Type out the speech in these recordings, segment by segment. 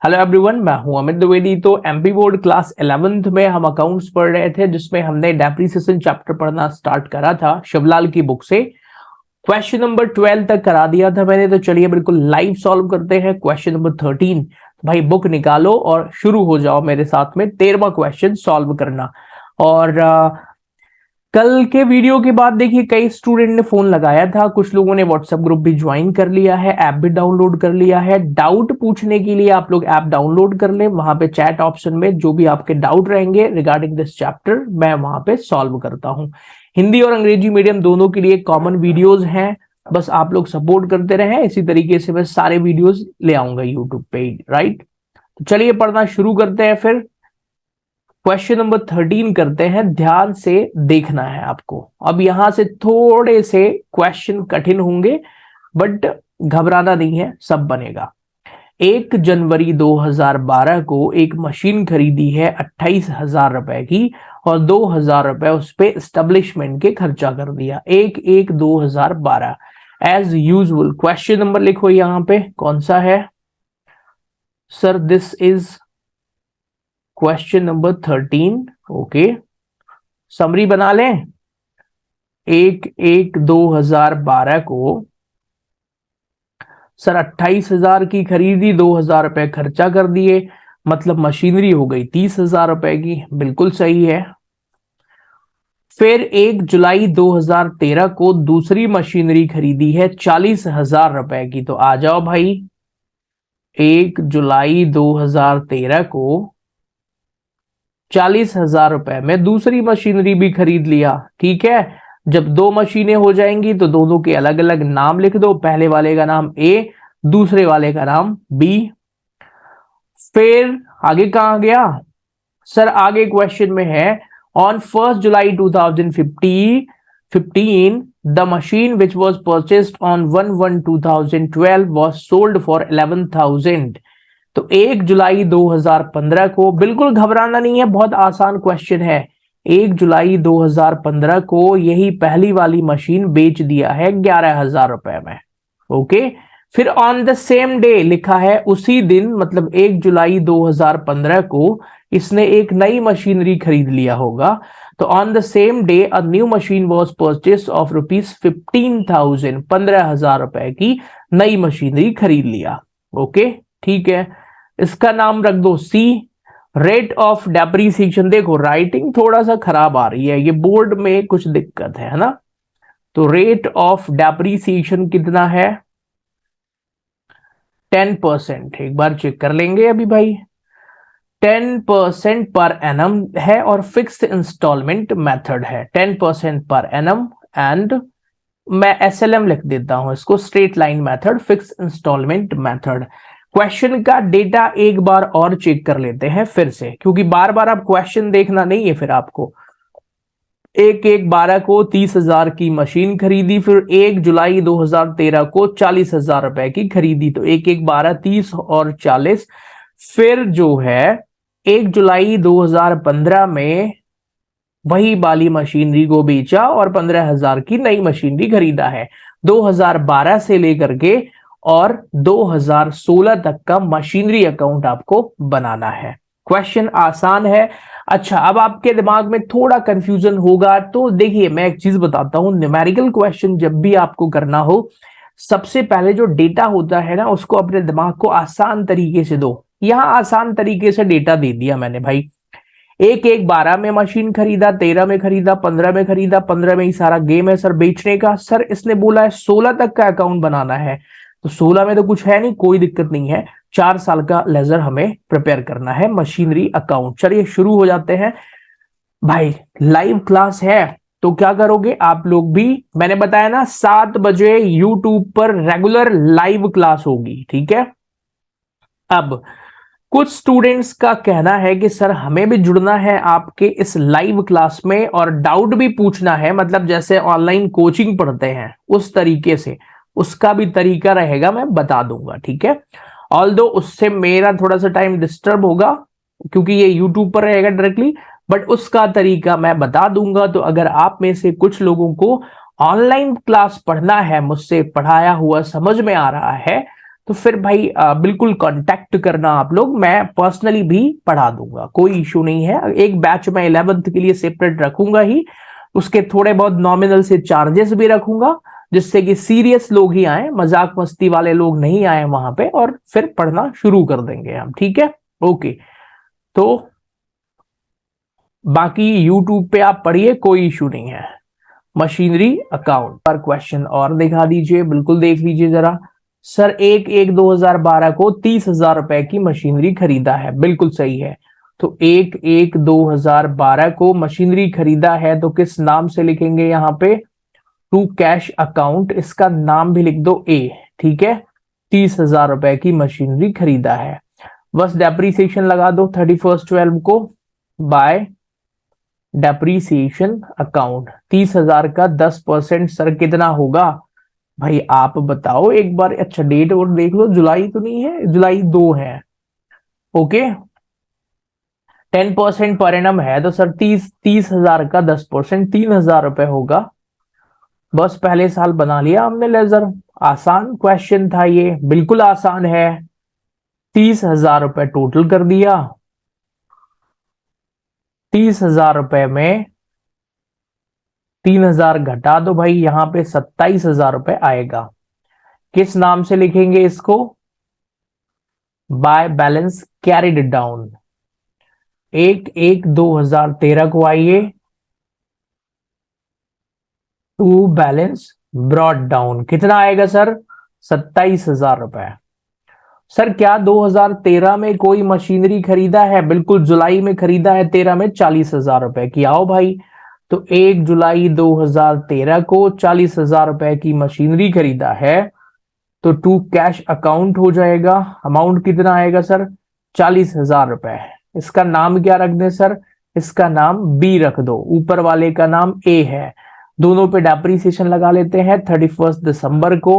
Hello everyone, मैं हूं अमित द्विवेदी। तो एमपी बोर्ड क्लास 11th में हम अकाउंट्स पढ़ रहे थे, जिसमें हमने डेप्रिसिएशन चैप्टर पढ़ना स्टार्ट करा था शिवलाल की बुक से। क्वेश्चन नंबर 12 तक करा दिया था मैंने। तो चलिए बिल्कुल लाइव सॉल्व करते हैं क्वेश्चन नंबर 13। भाई बुक निकालो और शुरू हो जाओ मेरे साथ में 13वां क्वेश्चन सॉल्व करना। और कल के वीडियो के बाद देखिए कई स्टूडेंट ने फोन लगाया था, कुछ लोगों ने व्हाट्सएप ग्रुप भी ज्वाइन कर लिया है, ऐप भी डाउनलोड कर लिया है। डाउट पूछने के लिए आप लोग ऐप डाउनलोड कर लें, वहां पे चैट ऑप्शन में जो भी आपके डाउट रहेंगे रिगार्डिंग दिस चैप्टर मैं वहां पे सॉल्व करता हूं। हिंदी और अंग्रेजी मीडियम दोनों के लिए कॉमन वीडियोज हैं, बस आप लोग सपोर्ट करते रहें। इसी तरीके से मैं सारे वीडियोज ले आऊंगा यूट्यूब पे, राइट। तो चलिए पढ़ना शुरू करते हैं। फिर क्वेश्चन नंबर 13 करते हैं, ध्यान से देखना है आपको। अब यहां से थोड़े से क्वेश्चन कठिन होंगे, बट घबराना नहीं है, सब बनेगा। 1 जनवरी 2012 को एक मशीन खरीदी है 28,000 रुपए की और 2,000 रुपए उस पर स्टेब्लिशमेंट के खर्चा कर दिया। 1/1/2012 एज यूजुअल। क्वेश्चन नंबर लिखो यहां पे कौन सा है sir. This is question number 13। Okay, summary बना लें। 1/1/2012 को सर 28,000 की खरीदी, 2,000 रुपए खर्चा कर दिए, मतलब मशीनरी हो गई 30,000 रुपए की। बिल्कुल सही है। फिर 1 जुलाई 2013 को दूसरी मशीनरी खरीदी है 40,000 रुपए की। तो आ जाओ भाई, 1 जुलाई 2013 को 40,000 रुपए में दूसरी मशीनरी भी खरीद लिया। ठीक है, जब दो मशीनें हो जाएंगी तो दोनों के अलग अलग नाम लिख दो। पहले वाले का नाम ए, दूसरे वाले का नाम बी। फिर आगे कहां गया सर? आगे क्वेश्चन में है on 1 July 2015 the machine which was purchased on 1/1/2012 was sold for 11,000। तो 1 जुलाई 2015 को, बिल्कुल घबराना नहीं है, बहुत आसान क्वेश्चन है। 1 जुलाई 2015 को यही पहली वाली मशीन बेच दिया है 11,000 रुपए में। ओके, फिर ऑन द सेम डे लिखा है, उसी दिन मतलब 1 जुलाई 2015 को इसने एक नई मशीनरी खरीद लिया होगा। तो on the same day a new machine was purchase of ₹15,000, 15,000 रुपए की नई मशीनरी खरीद लिया। ओके, ठीक है, इसका नाम रख दो सी। रेट ऑफ डेप्रीसिएशन, देखो राइटिंग थोड़ा सा खराब आ रही है, ये बोर्ड में कुछ दिक्कत है ना। तो रेट ऑफ डेप्रीसिएशन कितना है? 10%। एक बार चेक कर लेंगे अभी भाई। 10% पर एनम है और फिक्स्ड इंस्टॉलमेंट मेथड है। 10% पर एनम एंड मैं एसएलएम लिख देता हूं इसको, straight line method, fixed instalment method. Question का डेटा एक बार और चेक कर लेते हैं फिर से, क्योंकि बार बार आप क्वेश्चन देखना नहीं है फिर आपको। 1/1/12 को 30,000 की मशीन खरीदी, फिर 1 जुलाई 2013 को 40,000 रुपए की खरीदी। तो 1/1/12 30 और 40। फिर जो है 1 जुलाई 2015 में वही वाली मशीनरी को बेचा और 15,000 की नई मशीनरी खरीदा है। 2012 से लेकर के और 2016 तक का मशीनरी अकाउंट आपको बनाना है। क्वेश्चन आसान है। अच्छा, अब आपके दिमाग में थोड़ा कंफ्यूजन होगा, तो देखिए मैं एक चीज बताता हूं। न्यूमेरिकल क्वेश्चन जब भी आपको करना हो, सबसे पहले जो डेटा होता है ना, उसको अपने दिमाग को आसान तरीके से दो। यहां आसान तरीके से डेटा दे दिया मैंने भाई। 1/1/12 में मशीन खरीदा, 13 में खरीदा, 15 में खरीदा, 15 में ही सारा गेम है सर बेचने का। सर इसने बोला है 16 तक का अकाउंट बनाना है, तो 16 में तो कुछ है नहीं, कोई दिक्कत नहीं है। 4 साल का लेजर हमें प्रिपेयर करना है मशीनरी अकाउंट। चलिए शुरू हो जाते हैं भाई। लाइव क्लास है तो क्या करोगे आप लोग भी, मैंने बताया ना 7 बजे यूट्यूब पर रेगुलर लाइव क्लास होगी। ठीक है, अब कुछ स्टूडेंट्स का कहना है कि सर हमें भी जुड़ना है आपके इस लाइव क्लास में और डाउट भी पूछना है, मतलब जैसे ऑनलाइन कोचिंग पढ़ते हैं उस तरीके से। उसका भी तरीका रहेगा, मैं बता दूंगा। ठीक है, ऑल्दो उससे मेरा थोड़ा सा टाइम डिस्टर्ब होगा क्योंकि ये यूट्यूब पर रहेगा डायरेक्टली, बट उसका तरीका मैं बता दूंगा। तो अगर आप में से कुछ लोगों को ऑनलाइन क्लास पढ़ना है, मुझसे पढ़ाया हुआ समझ में आ रहा है, तो फिर भाई बिल्कुल कांटेक्ट करना आप लोग, मैं पर्सनली भी पढ़ा दूंगा, कोई इशू नहीं है। एक बैच मैं 11th के लिए सेपरेट रखूंगा ही, उसके थोड़े बहुत नॉमिनल से चार्जेस भी रखूंगा, जिससे कि सीरियस लोग ही आए, मजाक मस्ती वाले लोग नहीं आए वहां पे, और फिर पढ़ना शुरू कर देंगे हम, ठीक है। ओके, तो बाकी यूट्यूब पे आप पढ़िए, कोई इशू नहीं है। मशीनरी अकाउंट पर क्वेश्चन और दिखा दीजिए, बिल्कुल देख लीजिए जरा। सर 1/1/2012 को 30,000 रुपए की मशीनरी खरीदा है, बिल्कुल सही है। तो 1/1/2012 को मशीनरी खरीदा है, तो किस नाम से लिखेंगे यहाँ पे? टू कैश अकाउंट, इसका नाम भी लिख दो ए, ठीक है। 30,000 रुपए की मशीनरी खरीदा है, बस डेप्रीसिएशन लगा दो 31/12 को बाय डेप्रीसिएशन अकाउंट। 30,000 का 10% सर कितना होगा? भाई आप बताओ एक बार, अच्छा डेट और देख लो, जुलाई तो नहीं है, जुलाई 2 है। ओके, 10% पर एनम है, तो सर 30,000 का 10% 3,000 रुपए होगा। बस पहले साल बना लिया हमने लेजर, आसान क्वेश्चन था ये, बिल्कुल आसान है। 30,000 रुपए टोटल कर दिया, 30,000 रुपए में 3,000 घटा दो भाई, यहां पे 27,000 रुपए आएगा। किस नाम से लिखेंगे इसको? By balance carried down. 1/1/2013 को आइए, टू बैलेंस ब्रॉड डाउन, कितना आएगा सर? 27,000 रुपए। सर क्या 2013 में कोई मशीनरी खरीदा है? बिल्कुल, जुलाई में खरीदा है, 13 में 40,000 रुपए की। आओ भाई, तो 1 जुलाई 2013 को 40,000 रुपए की मशीनरी खरीदा है, तो टू कैश अकाउंट हो जाएगा। अमाउंट कितना आएगा सर? 40,000 रुपए। इसका नाम क्या रख दें सर? इसका नाम बी रख दो, ऊपर वाले का नाम ए है। दोनों पे डेप्रीसिएशन लगा लेते हैं 31 दिसंबर को।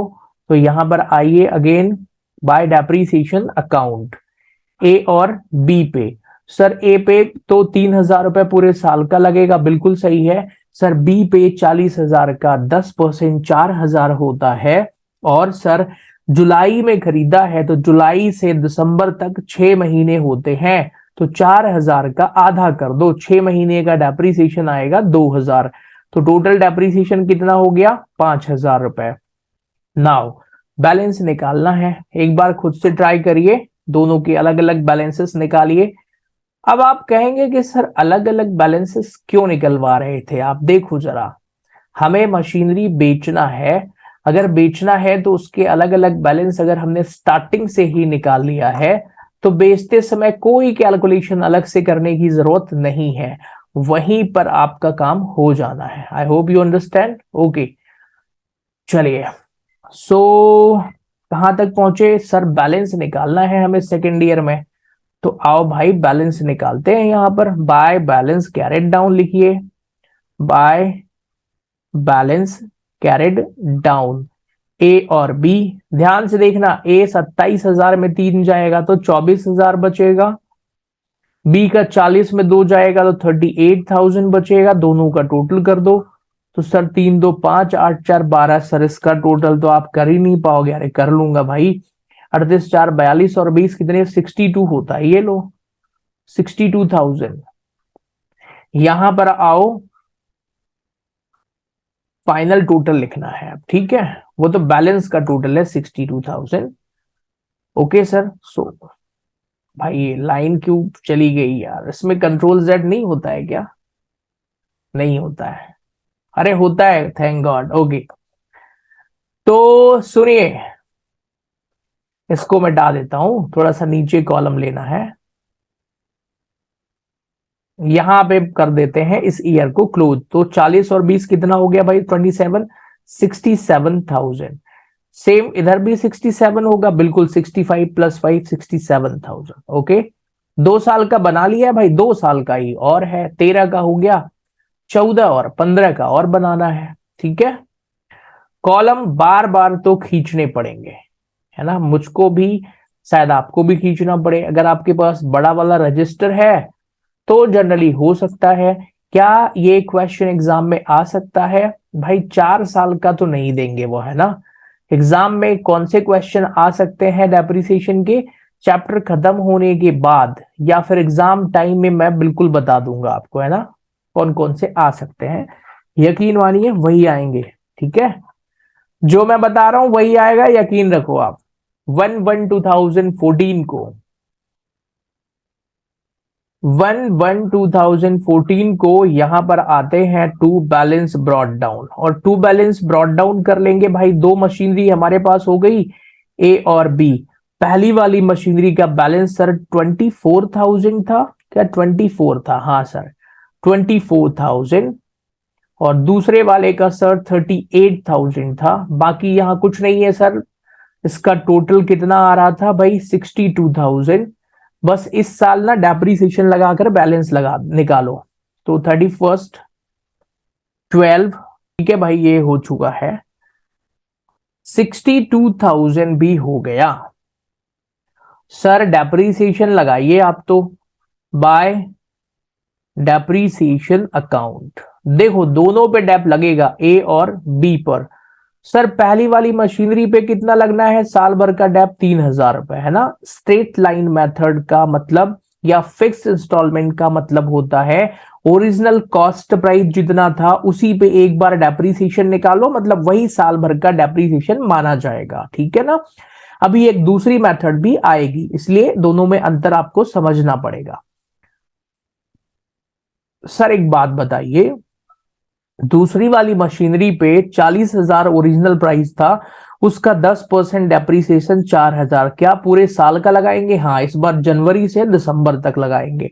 तो यहां पर आइए अगेन, बाय डेप्रीसिएशन अकाउंट ए और बी पे। सर ए पे तो 3,000 रुपए पूरे साल का लगेगा, बिल्कुल सही है। सर बी पे 40,000 का 10% 4,000 होता है। और सर जुलाई में खरीदा है, तो जुलाई से दिसंबर तक 6 महीने होते हैं, तो 4,000 का आधा कर दो, 6 महीने का डेप्रीसिएशन आएगा 2,000। तो टोटल डेप्रीसिएशन कितना हो गया? 5,000 रुपए। नाउ बैलेंस निकालना है, एक बार खुद से ट्राई करिए, दोनों के अलग अलग बैलेंसेस निकालिए। अब आप कहेंगे कि सर अलग अलग बैलेंसेस क्यों निकलवा रहे थे आप? देखो जरा, हमें मशीनरी बेचना है, अगर बेचना है तो उसके अलग अलग बैलेंस अगर हमने स्टार्टिंग से ही निकाल लिया है, तो बेचते समय कोई कैलकुलेशन अलग से करने की जरूरत नहीं है, वहीं पर आपका काम हो जाना है। I hope you understand. Okay, चलिए, सो कहां तक पहुंचे सर? बैलेंस निकालना है हमें सेकेंड ईयर में, तो आओ भाई बैलेंस निकालते हैं। यहां पर बाय बैलेंस कैरेट डाउन लिखिए, बाय बैलेंस कैरेड डाउन ए और बी। ध्यान से देखना, ए 27,000 में 3 जाएगा तो 24,000 बचेगा, बी का 40 में 2 जाएगा तो 38,000 बचेगा, दोनों का टोटल कर दो। तो सर 3 2 5 8 4 12, सर इसका टोटल तो आप कर ही नहीं पाओगे। अरे कर लूंगा भाई, 38 4 42 और 20 कितने? 62 होता है, ये लो 62,000। यहां पर आओ, फाइनल टोटल लिखना है अब, ठीक है। वो तो बैलेंस का टोटल है 62,000। ओके सर, सो भाई ये लाइन क्यों चली गई यार? इसमें कंट्रोल जेड नहीं होता है क्या? नहीं होता है, अरे होता है, थैंक गॉड। ओके, तो सुनिए, इसको मैं डाल देता हूं, थोड़ा सा नीचे कॉलम लेना है, यहां पे कर देते हैं इस ईयर को क्लोज। तो 40 और 20 कितना हो गया भाई? 27, 67,000। सेम इधर भी 67 होगा, बिल्कुल 65 + 5 67,000। ओके, 2 साल का बना लिया है भाई, 2 साल का ही और है, 13 का हो गया, 14 और 15 का और बनाना है, ठीक है। कॉलम बार बार तो खींचने पड़ेंगे, है ना, मुझको भी, शायद आपको भी खींचना पड़े। अगर आपके पास बड़ा वाला रजिस्टर है तो जनरली हो सकता है। क्या ये क्वेश्चन एग्जाम में आ सकता है? भाई 4 साल का तो नहीं देंगे वो, है ना, एग्जाम में कौन से क्वेश्चन आ सकते हैं डेप्रिसिएशन के, चैप्टर खत्म होने के बाद या फिर एग्जाम टाइम में मैं बिल्कुल बता दूंगा आपको, है ना, कौन कौन से आ सकते हैं। यकीन मानिए वही आएंगे, ठीक है, जो मैं बता रहा हूं वही आएगा, यकीन रखो आप। 1/1/2014 को 1/1/2014 को यहां पर आते हैं टू बैलेंस ब्रॉड डाउन, और टू बैलेंस ब्रॉड डाउन कर लेंगे भाई। दो मशीनरी हमारे पास हो गई, ए और बी। पहली वाली मशीनरी का बैलेंस सर 24,000 था, क्या 24 था, हाँ सर 24,000, और दूसरे वाले का सर 38,000 था। बाकी यहां कुछ नहीं है सर, इसका टोटल कितना आ रहा था भाई 62,000। बस इस साल ना डेप्रीसिएशन लगाकर बैलेंस लगा निकालो, तो 31/12, ठीक है भाई, ये हो चुका है, 62,000 भी हो गया। सर डेप्रीसिएशन लगाइए आप तो, बाय डेप्रीसिएशन अकाउंट। देखो दोनों पे डेप लगेगा, ए और बी पर। सर पहली वाली मशीनरी पे कितना लगना है, साल भर का डेप 3,000 रुपए, है ना। स्ट्रेट लाइन मेथड का मतलब या फिक्स इंस्टॉलमेंट का मतलब होता है ओरिजिनल कॉस्ट प्राइस जितना था उसी पे एक बार डेप्रीसिएशन निकालो, मतलब वही साल भर का डेप्रीसिएशन माना जाएगा, ठीक है ना। अभी एक दूसरी मेथड भी आएगी, इसलिए दोनों में अंतर आपको समझना पड़ेगा। सर एक बात बताइए, दूसरी वाली मशीनरी पे 40,000 ओरिजिनल प्राइस था, उसका 10% डेप्रीसिएशन 4,000, क्या पूरे साल का लगाएंगे, हाँ इस बार जनवरी से दिसंबर तक लगाएंगे,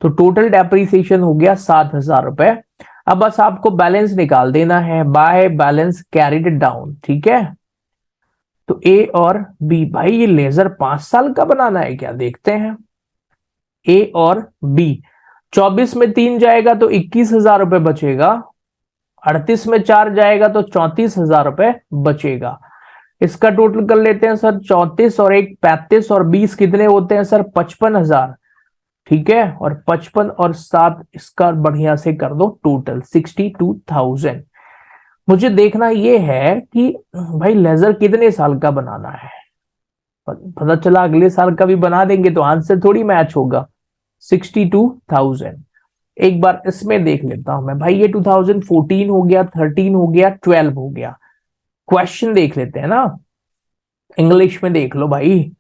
तो टोटल डेप्रीसिएशन हो गया 7,000 रुपए। अब बस आपको बैलेंस निकाल देना है बाय बैलेंस कैरिड डाउन, ठीक है। तो ए और बी, भाई ये लेजर 5 साल का बनाना है क्या, देखते हैं। ए और बी, 24 में 3 जाएगा तो 21,000 रुपए बचेगा, 38 में 4 जाएगा तो 34,000 रुपए बचेगा। इसका टोटल कर लेते हैं सर, 34 और 1 35 और 20 कितने होते हैं सर, 55,000, ठीक है, और 55 और 7 इसका बढ़िया से कर दो टोटल 62,000। मुझे देखना यह है कि भाई लेजर कितने साल का बनाना है, पता चला अगले साल का भी बना देंगे तो आंसर थोड़ी मैच होगा। 62,000 एक बार इसमें देख लेता हूं मैं भाई, ये 2014 हो गया, 13 हो गया, 12 हो गया। क्वेश्चन देख लेते हैं ना, इंग्लिश में देख लो भाई,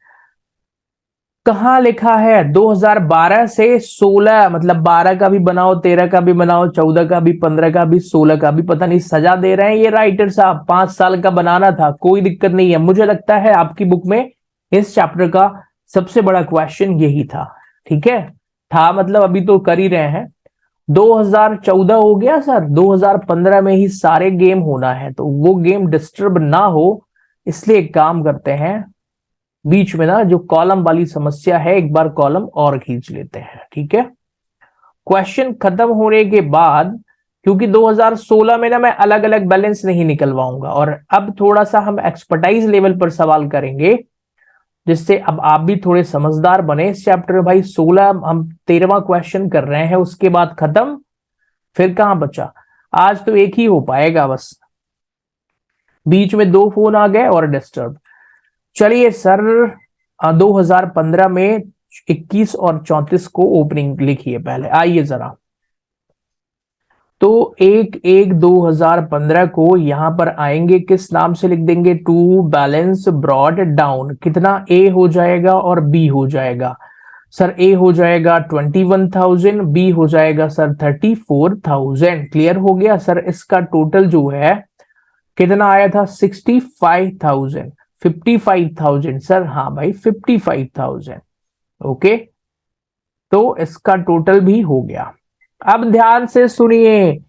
कहां लिखा है 2012 से 16, मतलब 12 का भी बनाओ, 13 का भी बनाओ, 14 का भी, 15 का भी, 16 का भी, पता नहीं सजा दे रहे हैं ये राइटर साहब। 5 साल का बनाना था, कोई दिक्कत नहीं है। मुझे लगता है आपकी बुक में इस चैप्टर का सबसे बड़ा क्वेश्चन यही था, ठीक है, था मतलब अभी तो कर ही रहे हैं। 2014 हो गया सर, 2015 में ही सारे गेम होना है, तो वो गेम डिस्टर्ब ना हो इसलिए एक काम करते हैं, बीच में ना जो कॉलम वाली समस्या है एक बार कॉलम और खींच लेते हैं, ठीक है। क्वेश्चन खत्म होने के बाद, क्योंकि 2016 में ना मैं अलग अलग बैलेंस नहीं निकलवाऊंगा, और अब थोड़ा सा हम एक्सपर्टाइज लेवल पर सवाल करेंगे, जिससे अब आप भी थोड़े समझदार बने इस चैप्टर में। भाई 16 हम 13वां क्वेश्चन कर रहे हैं, उसके बाद खत्म, फिर कहां बचा, आज तो एक ही हो पाएगा बस, बीच में 2 फोन आ गए और डिस्टर्ब। चलिए सर 2015 में 21 और 34 को ओपनिंग लिखिए पहले, आइए जरा। तो 1/1/2015 को यहां पर आएंगे, किस नाम से लिख देंगे, टू बैलेंस ब्रॉड डाउन। कितना ए हो जाएगा और बी हो जाएगा, सर ए हो जाएगा 21,000, बी हो जाएगा सर 34,000। क्लियर हो गया सर। इसका टोटल जो है कितना आया था, 65,000, 55,000 सर, हाँ भाई 55,000, ओके, तो इसका टोटल भी हो गया। अब ध्यान से सुनिए,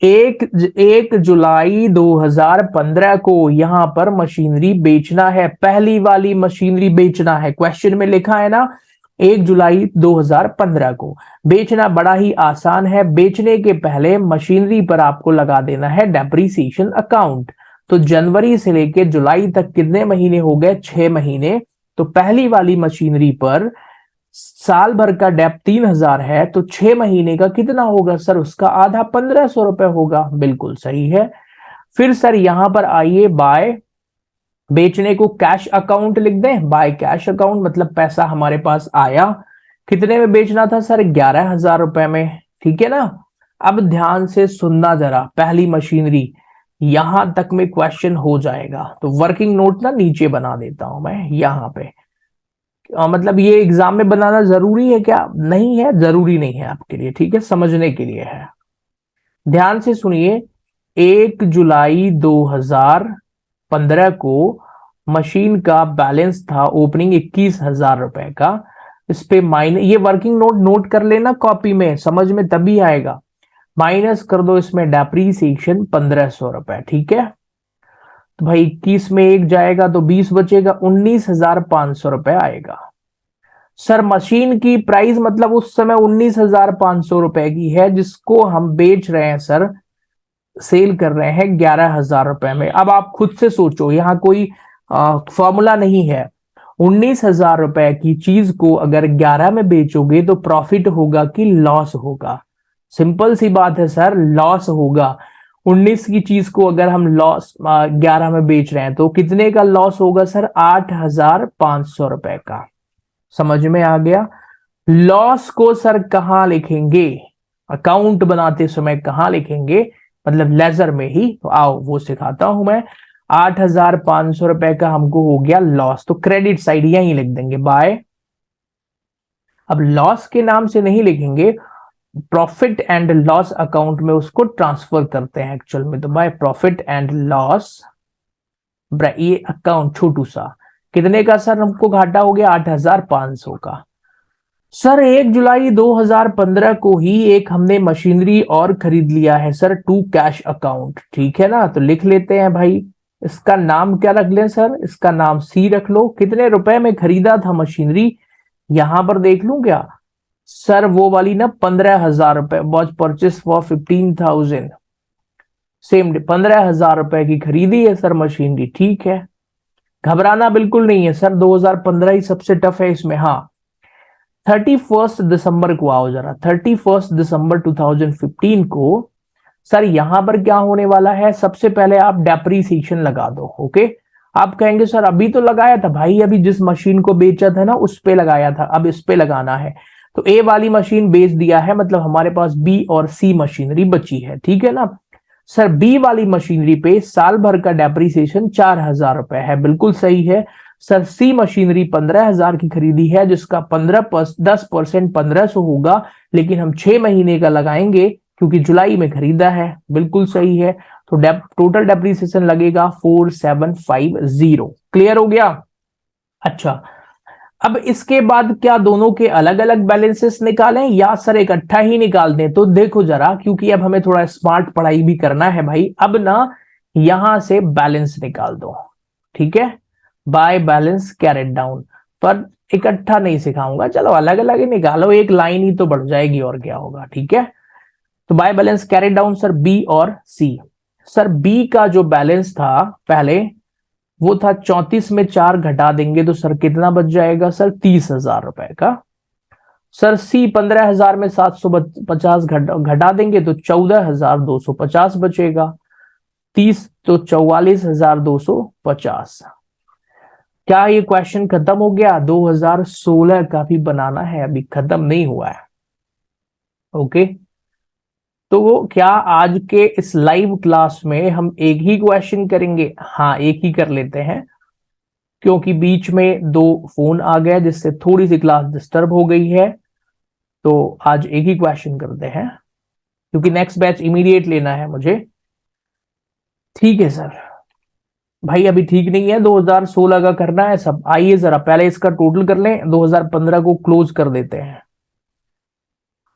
1 जुलाई 2015 को यहां पर मशीनरी बेचना है, पहली वाली मशीनरी बेचना है। क्वेश्चन में लिखा है ना 1 जुलाई 2015 को बेचना, बड़ा ही आसान है। बेचने के पहले मशीनरी पर आपको लगा देना है डेप्रीसिएशन अकाउंट। तो जनवरी से लेकर जुलाई तक कितने महीने हो गए, 6 महीने। तो पहली वाली मशीनरी पर साल भर का डेप 3,000 है, तो 6 महीने का कितना होगा सर, उसका आधा 1,500 रुपए होगा, बिल्कुल सही है। फिर सर यहां पर आइए, बाय बेचने को कैश अकाउंट लिख दें, बाय कैश अकाउंट, मतलब पैसा हमारे पास आया। कितने में बेचना था सर? 11,000 रुपए में, ठीक है ना। अब ध्यान से सुनना जरा, पहली मशीनरी, यहां तक में क्वेश्चन हो जाएगा। तो वर्किंग नोट ना नीचे बना देता हूं मैं यहां पे। मतलब ये एग्जाम में बनाना जरूरी है क्या? नहीं है, जरूरी नहीं है आपके लिए, ठीक है, समझने के लिए है। ध्यान से सुनिए, 1 जुलाई 2015 को मशीन का बैलेंस था ओपनिंग 21,000 रुपए का। इस पे माइनस, ये वर्किंग नोट नोट कर लेना कॉपी में, समझ में तभी आएगा। माइनस कर दो इसमें डेप्रीसिएशन 1,500 रुपए, ठीक है। तो भाई 21 में एक जाएगा तो 20 बचेगा, 19,500 रुपए आएगा। सर मशीन की प्राइस मतलब उस समय 19,500 रुपए की है, जिसको हम बेच रहे हैं सर, सेल कर रहे हैं 11,000 रुपए में। अब आप खुद से सोचो, यहां कोई फॉर्मूला नहीं है। 19,000 रुपए की चीज को अगर 11 में बेचोगे तो प्रॉफिट होगा कि लॉस होगा? सिंपल सी बात है सर, लॉस होगा। 19 की चीज को अगर हम लॉस 11 में बेच रहे हैं तो कितने का लॉस होगा सर? 8,500 रुपए का। समझ में आ गया? लॉस को सर कहां लिखेंगे? अकाउंट बनाते समय कहां लिखेंगे? मतलब लेजर में ही। तो आओ वो सिखाता हूं मैं। 8,500 रुपए का हमको हो गया लॉस, तो क्रेडिट साइड यहीं लिख देंगे बाय। अब लॉस के नाम से नहीं लिखेंगे, प्रॉफिट एंड लॉस अकाउंट में उसको ट्रांसफर करते हैं एक्चुअल में। तो बाय प्रॉफिट एंड लॉस, ये अकाउंट छोटू सा, कितने का सर हमको घाटा हो गया? 8,500 का। सर 1 जुलाई 2015 को ही एक हमने मशीनरी और खरीद लिया है सर, टू कैश अकाउंट, ठीक है ना। तो लिख लेते हैं भाई, इसका नाम क्या रख लें सर? इसका नाम सी रख लो। कितने रुपए में खरीदा था मशीनरी? यहां पर देख लूं क्या सर? वो वाली ना 15,000 रुपए, वॉच परचेस फॉर 15,000, सेम 15,000 रुपए की खरीदी है सर मशीनरी, ठीक है। घबराना बिल्कुल नहीं है सर, 2015 ही सबसे टफ है इसमें। हाँ, 31 दिसंबर को आओ जरा, 31 दिसंबर 2015 को सर यहां पर क्या होने वाला है? सबसे पहले आप डेप्रीसिएशन लगा दो, ओके। आप कहेंगे सर अभी तो लगाया था भाई, अभी जिस मशीन को बेचा था ना उस पे लगाया था, अब इस पे लगाना है। तो ए वाली मशीन बेच दिया है, मतलब हमारे पास बी और सी मशीनरी बची है, ठीक है ना। सर बी वाली मशीनरी पे साल भर का डेप्रीसिएशन 4,000 रुपए है, बिल्कुल सही है। सर सी मशीनरी 15,000 की खरीदी है, जिसका 10% 1,500 होगा, लेकिन हम 6 महीने का लगाएंगे क्योंकि जुलाई में खरीदा है, बिल्कुल सही है। तो टोटल डेप्रीसिएशन लगेगा 4,750। क्लियर हो गया? अच्छा, अब इसके बाद क्या दोनों के अलग अलग बैलेंसेस निकालें या सर इकट्ठा ही निकाल दें? तो देखो जरा, क्योंकि अब हमें थोड़ा स्मार्ट पढ़ाई भी करना है भाई। अब ना यहां से बैलेंस निकाल दो, ठीक है, बाय बैलेंस कैरेट डाउन। पर इकट्ठा नहीं सिखाऊंगा, चलो अलग अलग ही निकालो, एक लाइन ही तो बढ़ जाएगी और क्या होगा, ठीक है। तो by balance carried down sir B और सी। सर बी का जो बैलेंस था पहले, वो था 34 में 4 घटा देंगे तो सर कितना बच जाएगा सर? 30,000 रुपए का। सर सी 15,000 में 750 घटा देंगे तो 14,250 बचेगा। 30 तो 44,250। क्या ये क्वेश्चन खत्म हो गया? 2016 का भी बनाना है, अभी खत्म नहीं हुआ है, ओके। तो वो क्या आज के इस लाइव क्लास में हम एक ही क्वेश्चन करेंगे? हाँ, एक ही कर लेते हैं, क्योंकि बीच में 2 फोन आ गए जिससे थोड़ी सी क्लास डिस्टर्ब हो गई है। तो आज एक ही क्वेश्चन करते हैं, क्योंकि नेक्स्ट बैच इमीडिएट लेना है मुझे। ठीक है सर। भाई अभी ठीक नहीं है, 2016 का करना है सब। आइए जरा पहले इसका टोटल कर लें, 2015 को क्लोज कर देते हैं।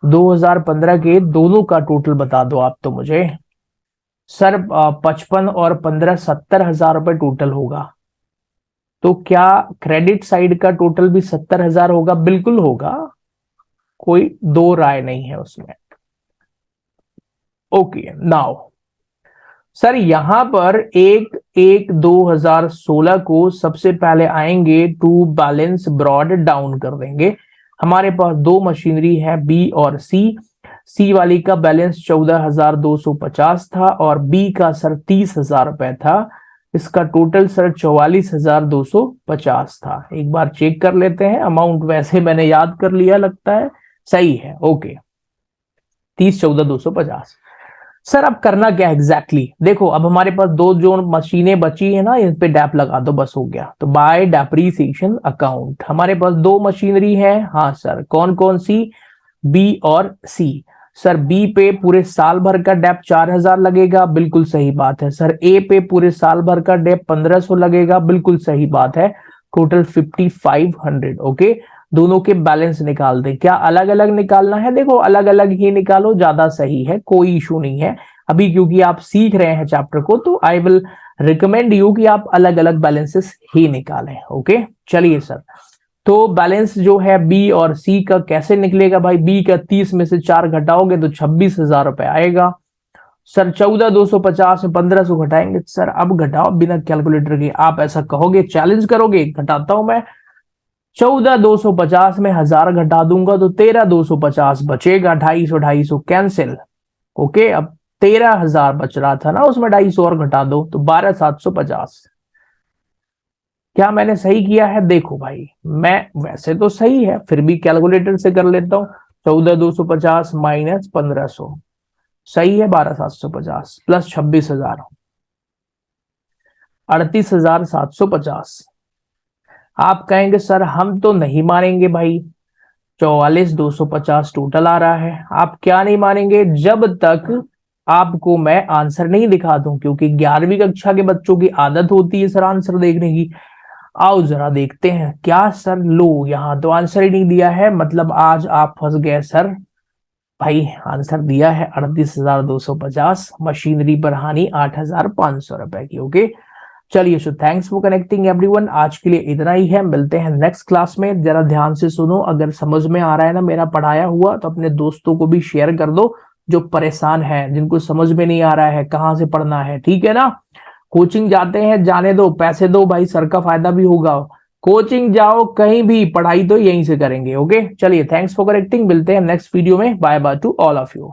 2015 के दोनों का टोटल बता दो आप तो मुझे। सर 55 और 15, 70,000 रुपए टोटल होगा। तो क्या क्रेडिट साइड का टोटल भी 70,000 होगा? बिल्कुल होगा, कोई दो राय नहीं है उसमें। ओके नाउ सर यहां पर 1/1/2016 को सबसे पहले आएंगे, टू बैलेंस ब्रॉड डाउन कर देंगे। हमारे पास 2 मशीनरी है बी और सी। सी वाली का बैलेंस 14,250 था और बी का सर 30,000 रुपए था। इसका टोटल सर 44,250 था। एक बार चेक कर लेते हैं, अमाउंट वैसे मैंने याद कर लिया लगता है, सही है, ओके। 30,14,250। सर अब करना क्या है एग्जैक्टली देखो, अब हमारे पास दो जो मशीनें बची है ना, इन पे डैप लगा दो, बस हो गया। तो बाय डेप्रीसिएशन अकाउंट हमारे पास दो मशीनरी है, हाँ सर, कौन कौन सी, बी और सी। सर बी पे पूरे साल भर का डेप 4,000 लगेगा, बिल्कुल सही बात है। सर ए पे पूरे साल भर का डेप 1,500 लगेगा, बिल्कुल सही बात है। Total 5,500, okay. दोनों के बैलेंस निकाल दें, क्या अलग अलग निकालना है? देखो अलग अलग ही निकालो, ज्यादा सही है, कोई इशू नहीं है अभी, क्योंकि आप सीख रहे हैं चैप्टर को, तो आई विल रिकमेंड यू कि आप अलग अलग बैलेंसेस ही निकालें, ओके। चलिए सर, तो बैलेंस जो है बी और सी का कैसे निकलेगा भाई? बी का 30 में से 4 घटाओगे तो 26,000 रुपए आएगा। सर 14,250 में 1,500 घटाएंगे, सर अब घटाओ बिना कैलकुलेटर के। आप ऐसा कहोगे, चैलेंज करोगे? घटाता हूं मैं। 14,250 में 1,000 घटा दूंगा तो 13,250 बचेगा। 250 कैंसिल, ओके। अब 13,000 बच रहा था ना, उसमें 250 और घटा दो तो 12,750। क्या मैंने सही किया है? देखो भाई, मैं वैसे तो सही है, फिर भी कैलकुलेटर से कर लेता हूं। 14,250 माइनस 1,500 सही है, 12,750 प्लस 26,000, 38,750। आप कहेंगे सर हम तो नहीं मानेंगे भाई, 44,250 टोटल आ रहा है। आप क्या नहीं मानेंगे? जब तक आपको मैं आंसर नहीं दिखा दूं, क्योंकि 11वीं कक्षा के बच्चों की आदत होती है सर आंसर देखने की। आओ जरा देखते हैं क्या सर। लो, यहाँ तो आंसर ही नहीं दिया है, मतलब आज आप फंस गए सर। भाई आंसर दिया है 38,250, मशीनरी पर हानि 8,500 रुपए की, ओके। चलिए, so thanks for connecting everyone, आज के लिए इतना ही है, मिलते हैं नेक्स्ट क्लास में। जरा ध्यान से सुनो, अगर समझ में आ रहा है ना मेरा पढ़ाया हुआ, तो अपने दोस्तों को भी शेयर कर दो जो परेशान है, जिनको समझ में नहीं आ रहा है कहाँ से पढ़ना है, ठीक है ना। कोचिंग जाते हैं, जाने दो, पैसे दो भाई, सर का फायदा भी होगा। कोचिंग जाओ कहीं भी, पढ़ाई तो यहीं से करेंगे, ओके। चलिए, थैंक्स फॉर कनेक्टिंग, मिलते हैं नेक्स्ट वीडियो में, bye bye to all of you.